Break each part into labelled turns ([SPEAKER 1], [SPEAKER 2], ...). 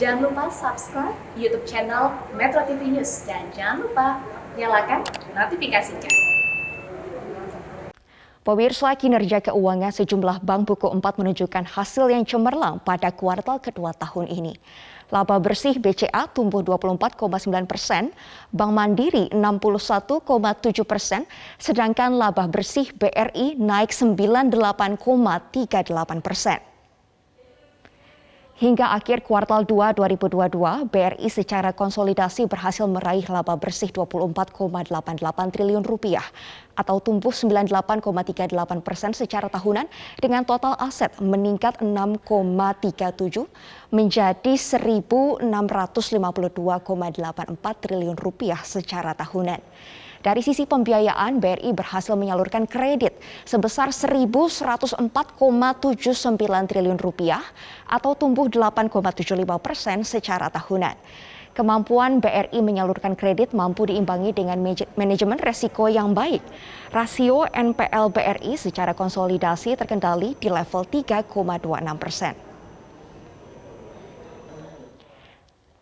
[SPEAKER 1] Jangan lupa subscribe YouTube channel Metro TV News dan jangan lupa nyalakan notifikasinya.
[SPEAKER 2] Pemirsa, kinerja keuangan sejumlah bank buku 4 menunjukkan hasil yang cemerlang pada kuartal kedua tahun ini. Laba bersih BCA tumbuh 24,9%, Bank Mandiri 61,7%, sedangkan laba bersih BRI naik 98,38%. Hingga akhir kuartal 2 2022, BRI secara konsolidasi berhasil meraih laba bersih 24,88 triliun rupiah atau tumbuh 98,38% secara tahunan dengan total aset meningkat 6,37 menjadi 1.652,84 triliun rupiah secara tahunan. Dari sisi pembiayaan, BRI berhasil menyalurkan kredit sebesar 1.104,79 triliun rupiah atau tumbuh 8,75% secara tahunan. Kemampuan BRI menyalurkan kredit mampu diimbangi dengan manajemen resiko yang baik. Rasio NPL BRI secara konsolidasi terkendali di level 3,26%.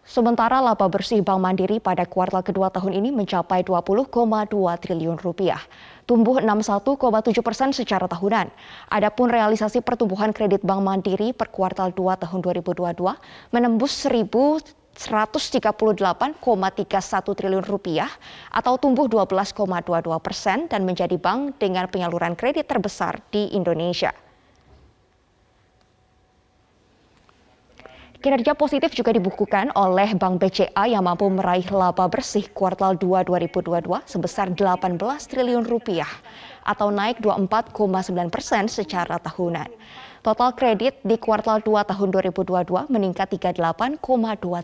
[SPEAKER 2] Sementara laba bersih Bank Mandiri pada kuartal kedua tahun ini mencapai 20,2 triliun rupiah, tumbuh 61,7% secara tahunan. Adapun realisasi pertumbuhan kredit Bank Mandiri per kuartal 2 tahun 2022 menembus 1.138,31 triliun rupiah atau tumbuh 12,22% dan menjadi bank dengan penyaluran kredit terbesar di Indonesia. Kinerja positif juga dibukukan oleh Bank BCA yang mampu meraih laba bersih kuartal 2 2022 sebesar 18 triliun rupiah atau naik 24,9% secara tahunan. Total kredit di kuartal 2 tahun 2022 meningkat 38,2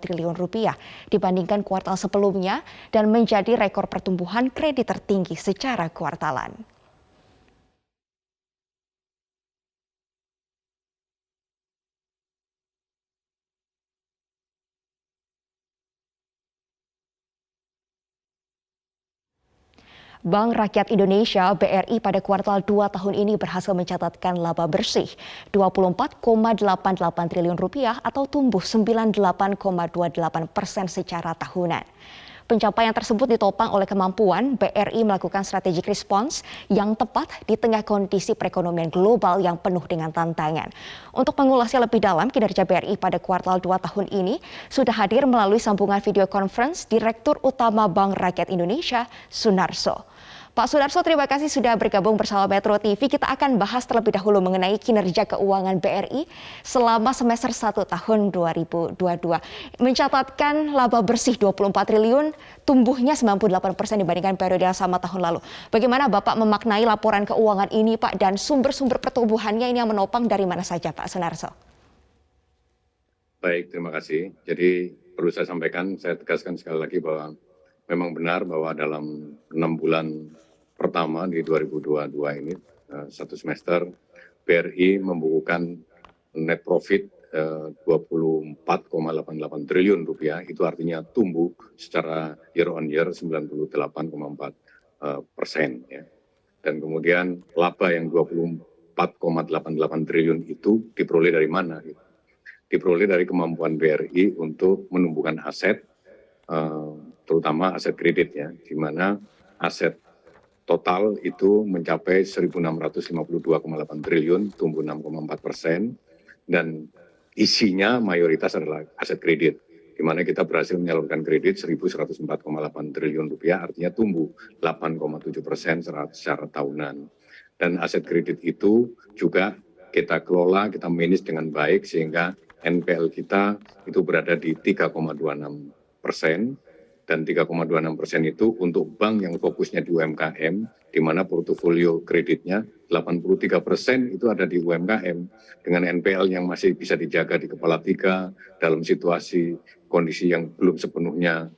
[SPEAKER 2] triliun rupiah dibandingkan kuartal sebelumnya dan menjadi rekor pertumbuhan kredit tertinggi secara kuartalan. Bank Rakyat Indonesia (BRI) pada kuartal 2 tahun ini berhasil mencatatkan laba bersih 24,88 triliun rupiah atau tumbuh 98,28% secara tahunan. Pencapaian tersebut ditopang oleh kemampuan BRI melakukan strategic response yang tepat di tengah kondisi perekonomian global yang penuh dengan tantangan. Untuk mengulasnya lebih dalam kinerja BRI pada kuartal 2 tahun ini, sudah hadir melalui sambungan video conference Direktur Utama Bank Rakyat Indonesia, Sunarso. Pak Sunarso, terima kasih sudah bergabung bersama Metro TV. Kita akan bahas terlebih dahulu mengenai kinerja keuangan BRI selama semester 1 tahun 2022. Mencatatkan laba bersih 24 triliun, tumbuhnya 98% dibandingkan periode yang sama tahun lalu. Bagaimana Bapak memaknai laporan keuangan ini, Pak, dan sumber-sumber pertumbuhannya ini yang menopang dari mana saja, Pak Sunarso?
[SPEAKER 3] Baik, terima kasih. Jadi perlu saya sampaikan, saya tegaskan sekali lagi bahwa memang benar bahwa dalam 6 bulan pertama di 2022 ini, satu semester, BRI membukukan net profit 24,88 triliun rupiah, itu artinya tumbuh secara year on year 98,4%. Ya. Dan kemudian laba yang 24,88 triliun itu diperoleh dari mana? Gitu. Diperoleh dari kemampuan BRI untuk menumbuhkan aset, terutama aset kredit, ya, di mana aset total itu mencapai 1.652,8 triliun, tumbuh 6,4%, dan isinya mayoritas adalah aset kredit, di mana kita berhasil menyalurkan kredit 1.104,8 triliun rupiah, artinya tumbuh 8,7% secara tahunan. Dan aset kredit itu juga kita kelola, kita manage dengan baik, sehingga NPL kita itu berada di 3,26%, dan 3,26% itu untuk bank yang fokusnya di UMKM, di mana portofolio kreditnya 83% itu ada di UMKM, dengan NPL yang masih bisa dijaga di kepala 3 dalam situasi kondisi yang belum sepenuhnya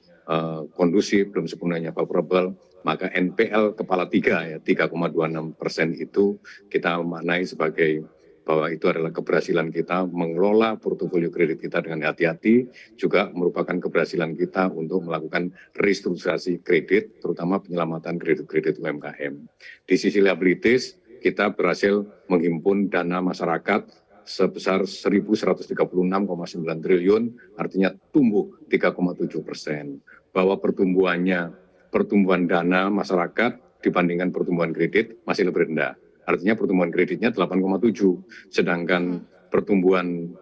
[SPEAKER 3] kondusif, belum sepenuhnya favorable, maka NPL kepala 3, ya, 3,26% itu kita maknai sebagai bahwa itu adalah keberhasilan kita mengelola portofolio kredit kita dengan hati-hati, juga merupakan keberhasilan kita untuk melakukan restrukturisasi kredit, terutama penyelamatan kredit-kredit UMKM. Di sisi liabilities, kita berhasil menghimpun dana masyarakat sebesar 1.136,9 triliun, artinya tumbuh 3,7%. Bahwa pertumbuhan dana masyarakat dibandingkan pertumbuhan kredit masih lebih rendah. Artinya pertumbuhan kreditnya 8,7, sedangkan pertumbuhan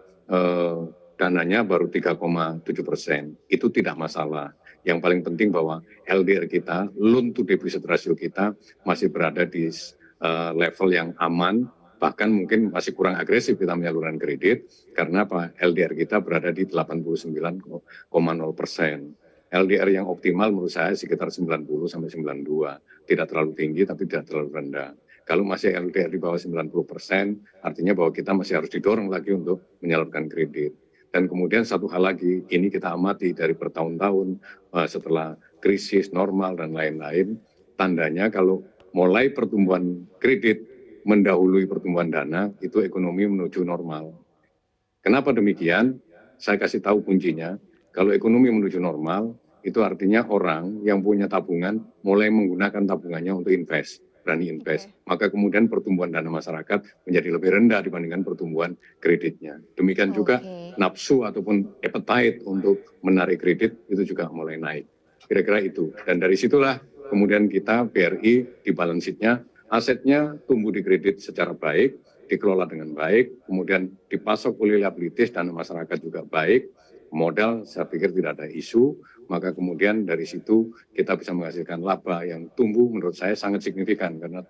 [SPEAKER 3] dananya baru 3,7%. Itu tidak masalah. Yang paling penting bahwa LDR kita, loan to deposit ratio kita masih berada di level yang aman, bahkan mungkin masih kurang agresif kita menyalurkan kredit, karena LDR kita berada di 89,0%. LDR yang optimal menurut saya sekitar 90 sampai 92, tidak terlalu tinggi tapi tidak terlalu rendah. Kalau masih LDR di bawah 90%, artinya bahwa kita masih harus didorong lagi untuk menyalurkan kredit. Dan kemudian satu hal lagi, ini kita amati dari bertahun-tahun setelah krisis normal dan lain-lain, tandanya kalau mulai pertumbuhan kredit mendahului pertumbuhan dana, itu ekonomi menuju normal. Kenapa demikian? Saya kasih tahu kuncinya. Kalau ekonomi menuju normal, itu artinya orang yang punya tabungan mulai menggunakan tabungannya untuk invest, berani invest. Maka kemudian pertumbuhan dana masyarakat menjadi lebih rendah dibandingkan pertumbuhan kreditnya. Demikian juga nafsu ataupun appetite untuk menarik kredit itu juga mulai naik. Kira-kira itu. Dan dari situlah kemudian kita BRI di balance sheet-nya, asetnya tumbuh di kredit secara baik, dikelola dengan baik, kemudian dipasok oleh liabilities dana masyarakat juga baik, modal saya pikir tidak ada isu, maka kemudian dari situ kita bisa menghasilkan laba yang tumbuh menurut saya sangat signifikan, karena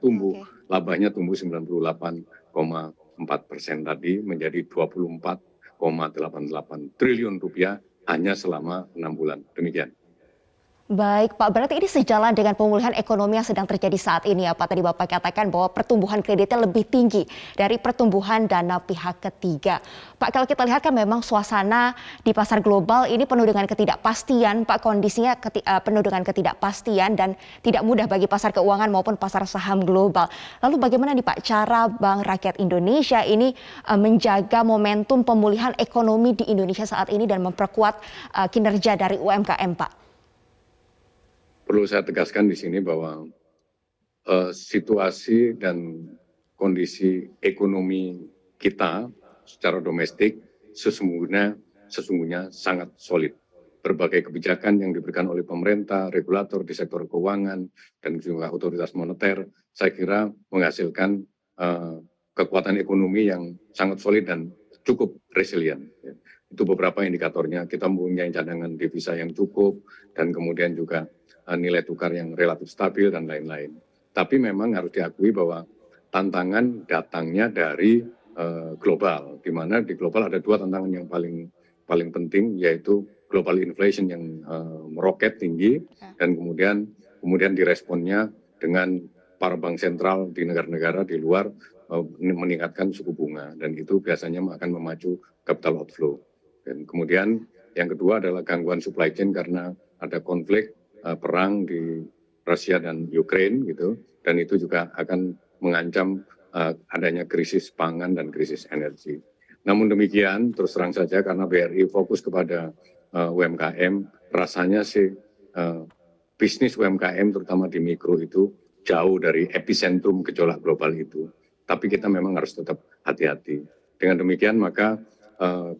[SPEAKER 3] labanya tumbuh 98,4% tadi menjadi 24,88 triliun rupiah hanya selama 6 bulan. Demikian.
[SPEAKER 2] Baik Pak, berarti ini sejalan dengan pemulihan ekonomi yang sedang terjadi saat ini ya Pak. Tadi Bapak katakan bahwa pertumbuhan kreditnya lebih tinggi dari pertumbuhan dana pihak ketiga. Pak, kalau kita lihat kan memang suasana di pasar global ini penuh dengan ketidakpastian. Pak, kondisinya penuh dengan ketidakpastian dan tidak mudah bagi pasar keuangan maupun pasar saham global. Lalu bagaimana nih Pak cara Bank Rakyat Indonesia ini menjaga momentum pemulihan ekonomi di Indonesia saat ini dan memperkuat kinerja dari UMKM Pak?
[SPEAKER 3] Perlu saya tegaskan di sini bahwa situasi dan kondisi ekonomi kita secara domestik sesungguhnya sangat solid. Berbagai kebijakan yang diberikan oleh pemerintah, regulator di sektor keuangan, dan juga otoritas moneter, saya kira menghasilkan kekuatan ekonomi yang sangat solid dan cukup resilient. Itu beberapa indikatornya. Kita mempunyai cadangan devisa yang cukup, dan kemudian juga nilai tukar yang relatif stabil dan lain-lain. Tapi memang harus diakui bahwa tantangan datangnya dari global, di mana di global ada dua tantangan yang paling penting, yaitu global inflation yang meroket tinggi, dan kemudian diresponnya dengan para bank sentral di negara-negara di luar meningkatkan suku bunga, dan itu biasanya akan memacu capital outflow. Dan kemudian yang kedua adalah gangguan supply chain karena ada konflik perang di Rusia dan Ukraine gitu, dan itu juga akan mengancam adanya krisis pangan dan krisis energi. Namun demikian, terus terang saja karena BRI fokus kepada UMKM, rasanya sih bisnis UMKM terutama di mikro itu jauh dari epicentrum gejolak global itu. Tapi kita memang harus tetap hati-hati. Dengan demikian maka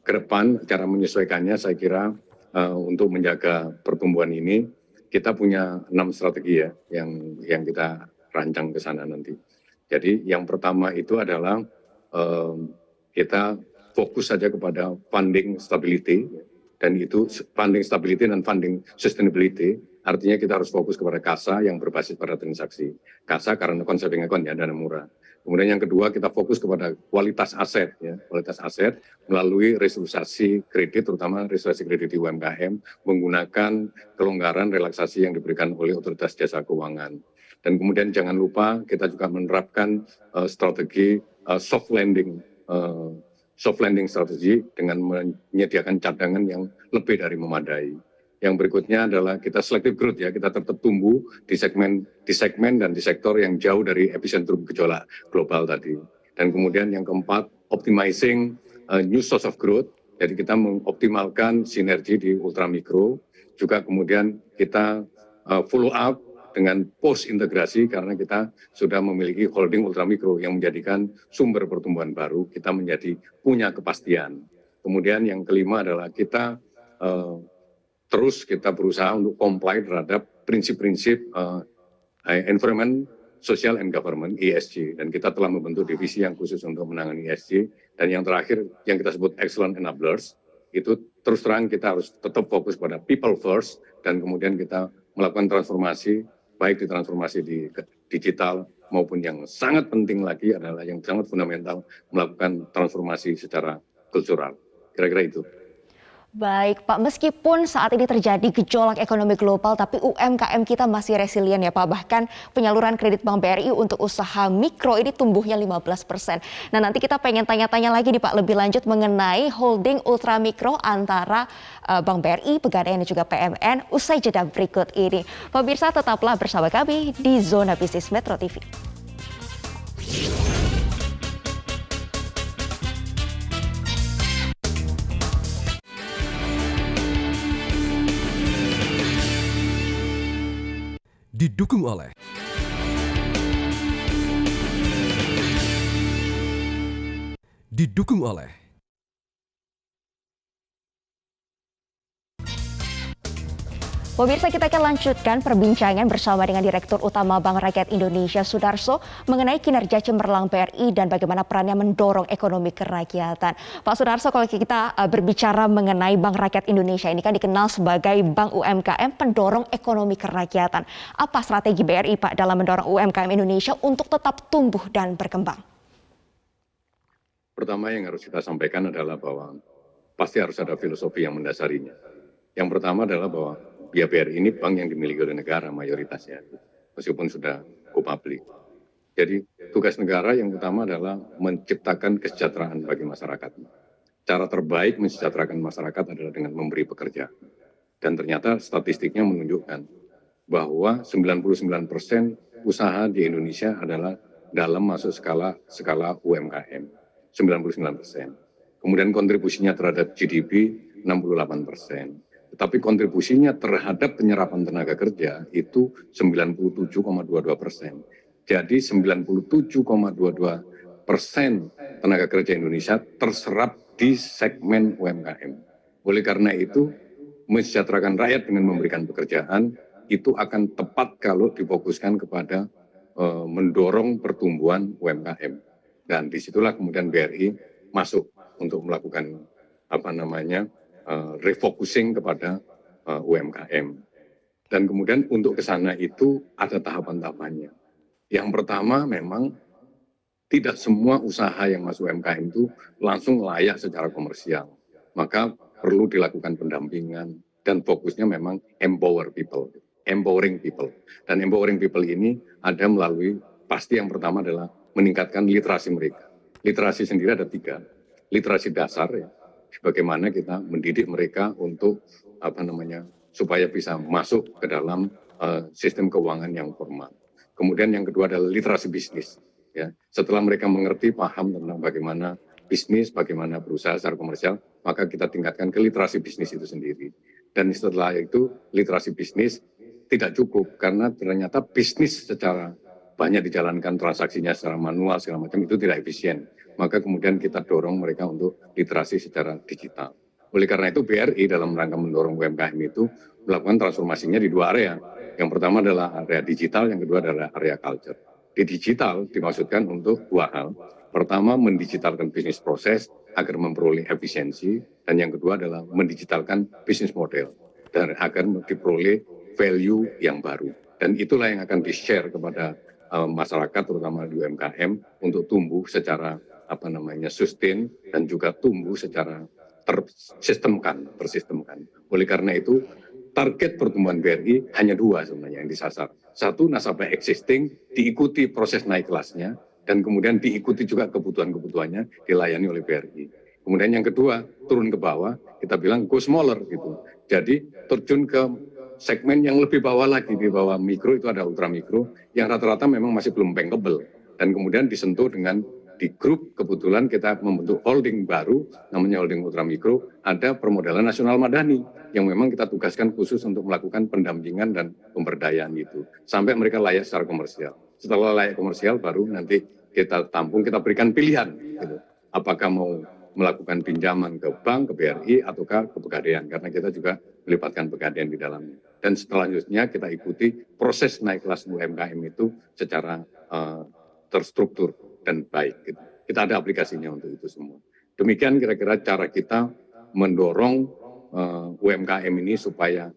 [SPEAKER 3] ke depan cara menyesuaikannya saya kira untuk menjaga pertumbuhan ini kita punya 6 strategi ya yang kita rancang ke sana nanti. Jadi yang pertama itu adalah kita fokus saja kepada funding stability, dan itu funding stability dan funding sustainability, artinya kita harus fokus kepada kasa yang berbasis pada transaksi. Kasa karena saving account ya, dana murah. Kemudian yang kedua kita fokus kepada kualitas aset ya, kualitas aset melalui restrukturisasi kredit, terutama restrukturisasi kredit di UMKM menggunakan kelonggaran relaksasi yang diberikan oleh otoritas jasa keuangan. Dan kemudian jangan lupa kita juga menerapkan strategi soft lending strategi dengan menyediakan cadangan yang lebih dari memadai. Yang berikutnya adalah kita selective growth ya, kita tetap tumbuh di segmen dan di sektor yang jauh dari epicentrum gejolak global tadi. Dan kemudian yang keempat, optimizing new source of growth. Jadi kita mengoptimalkan sinergi di ultramikro. Juga kemudian kita follow up dengan post integrasi karena kita sudah memiliki holding ultramikro yang menjadikan sumber pertumbuhan baru, kita menjadi punya kepastian. Kemudian yang kelima adalah kita terus kita berusaha untuk comply terhadap prinsip-prinsip environment, social and government (ESG), dan kita telah membentuk divisi yang khusus untuk menangani ESG. Dan yang terakhir yang kita sebut excellent enablers, itu terus terang kita harus tetap fokus pada people first, dan kemudian kita melakukan transformasi, baik di transformasi di digital maupun yang sangat penting lagi adalah yang sangat fundamental, melakukan transformasi secara kultural. Kira-kira itu.
[SPEAKER 2] Baik Pak, meskipun saat ini terjadi gejolak ekonomi global, tapi UMKM kita masih resilient ya Pak. Bahkan penyaluran kredit Bank BRI untuk usaha mikro ini tumbuhnya 15%. Nah nanti kita pengen tanya-tanya lagi nih Pak, lebih lanjut mengenai holding ultramikro antara Bank BRI, Pegadaian dan juga PMN usai jeda berikut ini. Pemirsa tetaplah bersama kami di Zona Bisnis Metro TV.
[SPEAKER 4] Didukung oleh
[SPEAKER 2] Pemirsa, kita akan lanjutkan perbincangan bersama dengan Direktur Utama Bank Rakyat Indonesia Sudarso mengenai kinerja cemerlang BRI dan bagaimana perannya mendorong ekonomi kerakyatan. Pak Sudarso, kalau kita berbicara mengenai Bank Rakyat Indonesia ini kan dikenal sebagai Bank UMKM pendorong ekonomi kerakyatan. Apa strategi BRI Pak dalam mendorong UMKM Indonesia untuk tetap tumbuh dan berkembang?
[SPEAKER 3] Pertama yang harus kita sampaikan adalah bahwa pasti harus ada filosofi yang mendasarinya. Yang pertama adalah bahwa BRI ini bank yang dimiliki oleh negara mayoritasnya, meskipun sudah go public. Jadi tugas negara yang utama adalah menciptakan kesejahteraan bagi masyarakat. Cara terbaik mensejahterakan masyarakat adalah dengan memberi pekerjaan. Dan ternyata statistiknya menunjukkan bahwa 99% usaha di Indonesia adalah dalam masuk skala UMKM, 99%. Kemudian kontribusinya terhadap GDP 68%. Tetapi kontribusinya terhadap penyerapan tenaga kerja itu 97,22%. Jadi 97,22% tenaga kerja Indonesia terserap di segmen UMKM. Oleh karena itu, mensejahterakan rakyat dengan memberikan pekerjaan itu akan tepat kalau difokuskan kepada mendorong pertumbuhan UMKM. Dan disitulah kemudian BRI masuk untuk melakukan refocusing kepada UMKM. Dan kemudian untuk ke sana itu ada tahapan-tahapannya. Yang pertama memang tidak semua usaha yang masuk UMKM itu langsung layak secara komersial. Maka perlu dilakukan pendampingan dan fokusnya memang empower people, empowering people. Dan empowering people ini ada melalui, pasti yang pertama adalah meningkatkan literasi mereka. Literasi sendiri ada 3. Literasi dasar ya. Bagaimana kita mendidik mereka untuk supaya bisa masuk ke dalam sistem keuangan yang formal. Kemudian yang kedua adalah literasi bisnis. Ya, setelah mereka mengerti, paham tentang bagaimana bisnis, bagaimana berusaha secara komersial, maka kita tingkatkan ke literasi bisnis itu sendiri. Dan setelah itu literasi bisnis tidak cukup karena ternyata bisnis secara banyak dijalankan transaksinya secara manual segala macam itu tidak efisien. Maka kemudian kita dorong mereka untuk literasi secara digital. Oleh karena itu BRI dalam rangka mendorong UMKM itu melakukan transformasinya di 2 area. Yang pertama adalah area digital, yang kedua adalah area culture. Di digital dimaksudkan untuk 2 hal. Pertama, mendigitalkan bisnis proses agar memperoleh efisiensi, dan yang kedua adalah mendigitalkan bisnis model dan agar diperoleh value yang baru. Dan itulah yang akan di-share kepada masyarakat terutama di UMKM untuk tumbuh secara sustain dan juga tumbuh secara tersistemkan. Oleh karena itu target pertumbuhan BRI hanya 2 sebenarnya yang disasar. 1, nasabah existing diikuti proses naik kelasnya dan kemudian diikuti juga kebutuhan-kebutuhannya dilayani oleh BRI. Kemudian yang kedua, turun ke bawah, kita bilang go smaller gitu. Jadi terjun ke segmen yang lebih bawah lagi, di bawah mikro itu ada ultra mikro yang rata-rata memang masih belum bankable, dan kemudian disentuh dengan di grup kebetulan kita membentuk holding baru namanya holding ultra mikro, ada permodalan nasional madani yang memang kita tugaskan khusus untuk melakukan pendampingan dan pemberdayaan itu sampai mereka layak secara komersial. Setelah layak komersial baru nanti kita tampung, kita berikan pilihan gitu. Apakah mau melakukan pinjaman ke bank, ke BRI, ataukah ke Pegadaian, karena kita juga melibatkan Pegadaian di dalamnya. Dan selanjutnya kita ikuti proses naik kelas UMKM itu secara terstruktur dan baik. Gitu. Kita ada aplikasinya untuk itu semua. Demikian kira-kira cara kita mendorong UMKM ini supaya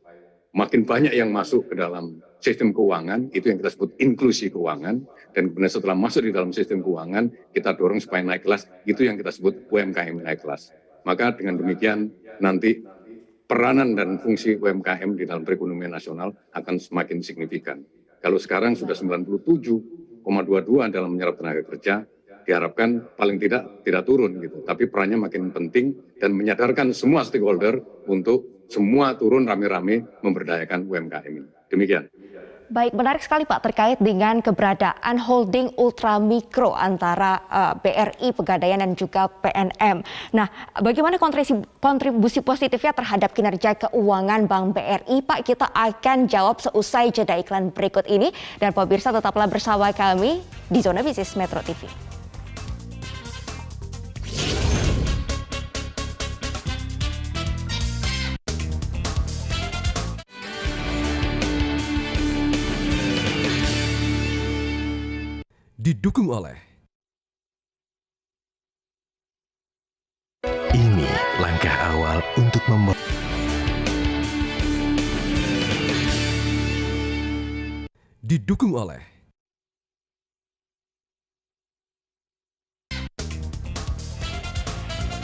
[SPEAKER 3] makin banyak yang masuk ke dalam sistem keuangan, itu yang kita sebut inklusi keuangan, dan kemudian setelah masuk di dalam sistem keuangan, kita dorong supaya naik kelas, itu yang kita sebut UMKM naik kelas. Maka dengan demikian nanti peranan dan fungsi UMKM di dalam perekonomian nasional akan semakin signifikan. Kalau sekarang sudah 97,22 dalam menyerap tenaga kerja, diharapkan paling tidak turun gitu, tapi perannya makin penting dan menyadarkan semua stakeholder untuk semua turun rame-rame memberdayakan UMKM ini. Demikian.
[SPEAKER 2] Baik, menarik sekali Pak terkait dengan keberadaan holding ultramikro antara BRI, Pegadaian dan juga PNM. Nah, bagaimana kontribusi positifnya terhadap kinerja keuangan Bank BRI? Pak, kita akan jawab seusai jeda iklan berikut ini. Dan pemirsa tetaplah bersama kami di Zona Bisnis Metro TV.
[SPEAKER 4] Didukung oleh
[SPEAKER 5] Ini langkah awal untuk
[SPEAKER 4] didukung oleh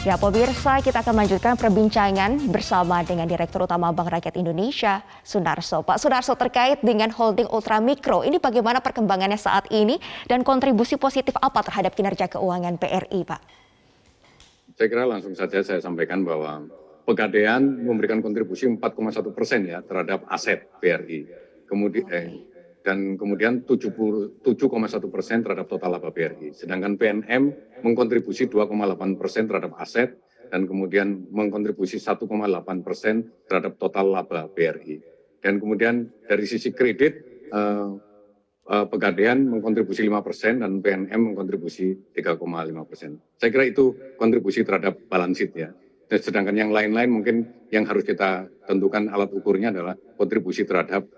[SPEAKER 2] Ya, pemirsa, kita akan melanjutkan perbincangan bersama dengan Direktur Utama Bank Rakyat Indonesia, Sunarso. Pak Sunarso, terkait dengan holding ultramikro, ini bagaimana perkembangannya saat ini dan kontribusi positif apa terhadap kinerja keuangan BRI, Pak?
[SPEAKER 3] Saya kira langsung saja saya sampaikan bahwa Pegadaian memberikan kontribusi 4,1% ya terhadap aset BRI. Kemudian 77,1% terhadap total laba BRI. Sedangkan PNM mengkontribusi 2,8% terhadap aset dan kemudian mengkontribusi 1,8% terhadap total laba BRI. Dan kemudian dari sisi kredit, Pegadaian mengkontribusi 5% dan PNM mengkontribusi 3,5%. Saya kira itu kontribusi terhadap balance sheet ya. Dan sedangkan yang lain-lain mungkin yang harus kita tentukan alat ukurnya adalah kontribusi terhadap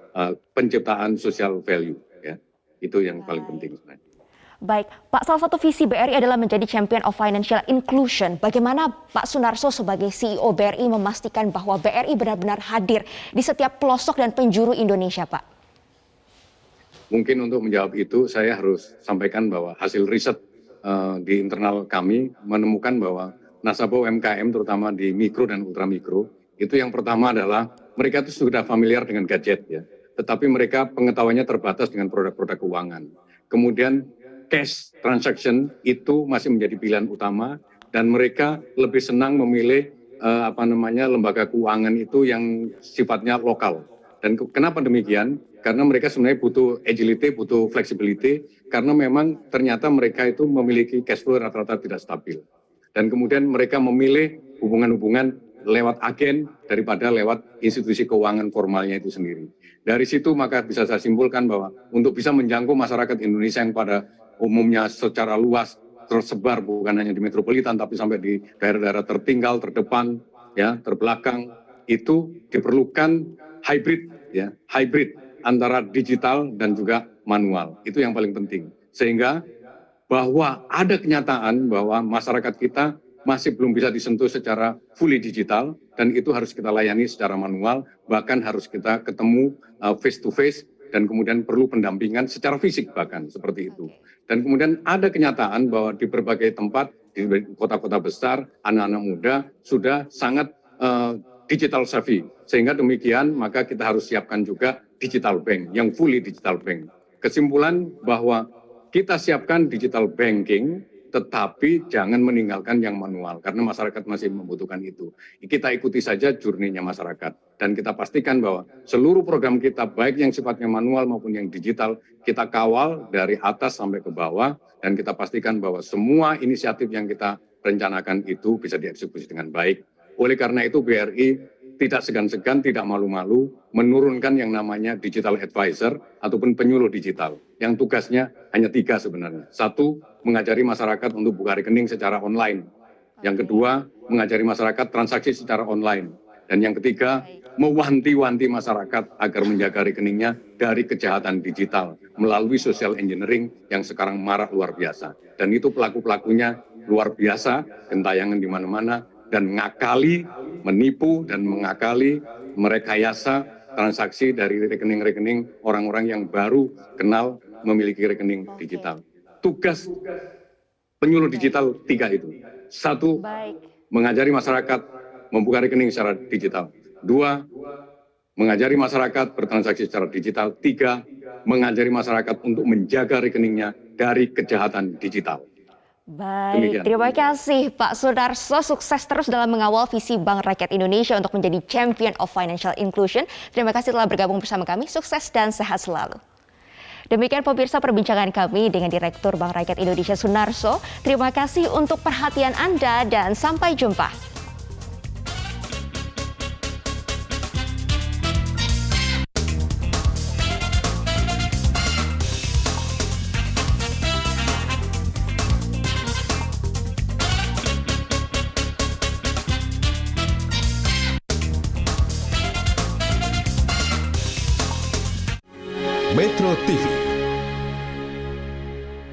[SPEAKER 3] penciptaan social value ya. Itu yang paling penting sebenarnya.
[SPEAKER 2] Baik, Pak, salah satu visi BRI adalah menjadi champion of financial inclusion. Bagaimana Pak Sunarso sebagai CEO BRI memastikan bahwa BRI benar-benar hadir di setiap pelosok dan penjuru Indonesia, Pak?
[SPEAKER 3] Mungkin untuk menjawab itu saya harus sampaikan bahwa hasil riset di internal kami menemukan bahwa nasabah UMKM terutama di mikro dan ultramikro itu yang pertama adalah mereka itu sudah familiar dengan gadget ya, tetapi mereka pengetahuannya terbatas dengan produk-produk keuangan. Kemudian cash transaction itu masih menjadi pilihan utama dan mereka lebih senang memilih lembaga keuangan itu yang sifatnya lokal. Dan kenapa demikian? Karena mereka sebenarnya butuh agility, butuh flexibility, karena memang ternyata mereka itu memiliki cash flow rata-rata tidak stabil. Dan kemudian mereka memilih hubungan-hubungan lewat agen daripada lewat institusi keuangan formalnya itu sendiri. Dari situ maka bisa saya simpulkan bahwa untuk bisa menjangkau masyarakat Indonesia yang pada umumnya secara luas tersebar bukan hanya di metropolitan tapi sampai di daerah-daerah tertinggal, terdepan, ya, terbelakang, itu diperlukan hybrid antara digital dan juga manual. Itu yang paling penting. Sehingga bahwa ada kenyataan bahwa masyarakat kita masih belum bisa disentuh secara fully digital dan itu harus kita layani secara manual, bahkan harus kita ketemu face to face dan kemudian perlu pendampingan secara fisik bahkan seperti itu. Dan kemudian ada kenyataan bahwa di berbagai tempat di kota-kota besar anak-anak muda sudah sangat digital savvy. Sehingga demikian maka kita harus siapkan juga digital bank yang fully digital bank. Kesimpulan bahwa kita siapkan digital banking, tetapi jangan meninggalkan yang manual, karena masyarakat masih membutuhkan itu. Kita ikuti saja journey-nya masyarakat, dan kita pastikan bahwa seluruh program kita, baik yang sifatnya manual maupun yang digital, kita kawal dari atas sampai ke bawah, dan kita pastikan bahwa semua inisiatif yang kita rencanakan itu bisa dieksekusi dengan baik. Oleh karena itu BRI tidak segan-segan, tidak malu-malu menurunkan yang namanya digital advisor ataupun penyuluh digital. Yang tugasnya hanya 3 sebenarnya. 1, mengajari masyarakat untuk buka rekening secara online. Yang kedua, mengajari masyarakat transaksi secara online. Dan yang ketiga, mewanti-wanti masyarakat agar menjaga rekeningnya dari kejahatan digital melalui social engineering yang sekarang marak luar biasa. Dan itu pelaku-pelakunya luar biasa, gentayangan di mana-mana, dan ngakali, menipu dan mengakali, merekayasa transaksi dari rekening-rekening orang-orang yang baru kenal memiliki rekening digital. Tugas penyuluh digital 3 itu. 1, mengajari masyarakat membuka rekening secara digital. 2, mengajari masyarakat bertransaksi secara digital. 3, mengajari masyarakat untuk menjaga rekeningnya dari kejahatan digital.
[SPEAKER 2] Baik, terima kasih Pak Sunarso. Sukses terus dalam mengawal visi Bank Rakyat Indonesia untuk menjadi Champion of Financial Inclusion. Terima kasih telah bergabung bersama kami. Sukses dan sehat selalu. Demikian pemirsa perbincangan kami dengan Direktur Bank Rakyat Indonesia Sunarso. Terima kasih untuk perhatian Anda dan sampai jumpa.
[SPEAKER 4] Metro TV,